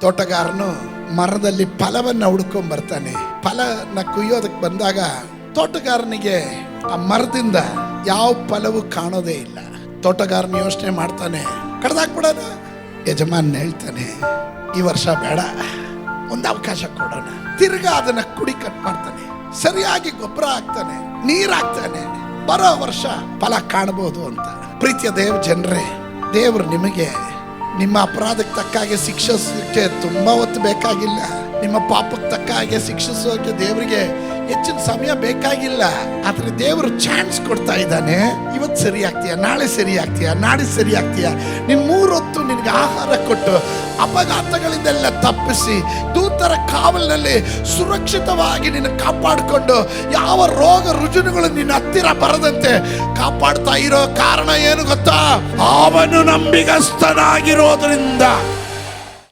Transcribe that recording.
ತೋಟಗಾರನು ಮರದಲ್ಲಿ ಫಲವನ್ನ ಹುಡ್ಕೊಂಡ್ ಬರ್ತಾನೆ. ಫಲನ ಕುಯ್ಯೋದಕ್ಕೆ ಬಂದಾಗ ತೋಟಗಾರನಿಗೆ ಆ ಮರದಿಂದ ಯಾವ ಫಲವೂ ಕಾಣೋದೇ ಇಲ್ಲ. ತೋಟಗಾರನ ಯೋಚನೆ ಮಾಡ್ತಾನೆ, ಕಡ್ದಾಕ್ಬಿಡೋಣ. ಯಜಮಾನ್ ಹೇಳ್ತಾನೆ, ಈ ವರ್ಷ ಬೇಡ, ಒಂದು ಅವಕಾಶ ಕೊಡೋಣ. ತಿರ್ಗಾ ಅದನ್ನ ಕುಡಿ ಕಟ್ ಮಾಡ್ತಾನೆ, ಸರಿಯಾಗಿ ಗೊಬ್ಬರ ಹಾಕ್ತಾನೆ, ನೀರ್ ಹಾಕ್ತಾನೆ, ಬರೋ ವರ್ಷ ಫಲ ಕಾಣಬಹುದು ಅಂತ. ಪ್ರೀತಿಯ ಜನರೇ, ದೇವರು ನಿಮಗೆ ನಿಮ್ಮ ಅಪರಾಧಕ್ಕೆ ತಕ್ಕ ಹಾಗೆ ಶಿಕ್ಷಿಸೋಕೆ ತುಂಬಾ ಹೊತ್ತು ಬೇಕಾಗಿಲ್ಲ. ನಿಮ್ಮ ಪಾಪಕ್ಕೆ ತಕ್ಕ ಹಾಗೆ ಶಿಕ್ಷಿಸೋಕೆ ದೇವರಿಗೆ ಹೆಚ್ಚಿನ ಸಮಯ ಬೇಕಾಗಿಲ್ಲ. ಆದ್ರೆ ದೇವರು ಚಾನ್ಸ್ ಕೊಡ್ತಾ ಇದ್ದಾನೆ. ಇವತ್ತು ಸರಿ ಆಗ್ತೀಯ, ನಾಳೆ ಸರಿ ಆಗ್ತೀಯ, ನಾಳೆ ಸರಿ ಆಗ್ತೀಯ. ನೀನ್ 3 ಹೊತ್ತು ನಿನ್ಗೆ ಆಹಾರ ಕೊಟ್ಟು ಅಪಘಾತಗಳಿಂದೆಲ್ಲ ತಪ್ಪಿಸಿ ದೂತರ ಕಾವಲಿನಲ್ಲಿ ಸುರಕ್ಷಿತವಾಗಿ ನಿನ್ನ ಕಾಪಾಡಿಕೊಂಡು ಯಾವ ರೋಗ ರುಜಿನಗಳು ನಿನ್ನ ಹತ್ತಿರ ಬರದಂತೆ ಕಾಪಾಡ್ತಾ ಇರೋ ಕಾರಣ ಏನು ಗೊತ್ತಾ? ಅವನು ನಂಬಿಗಸ್ತನಾಗಿರೋದ್ರಿಂದ.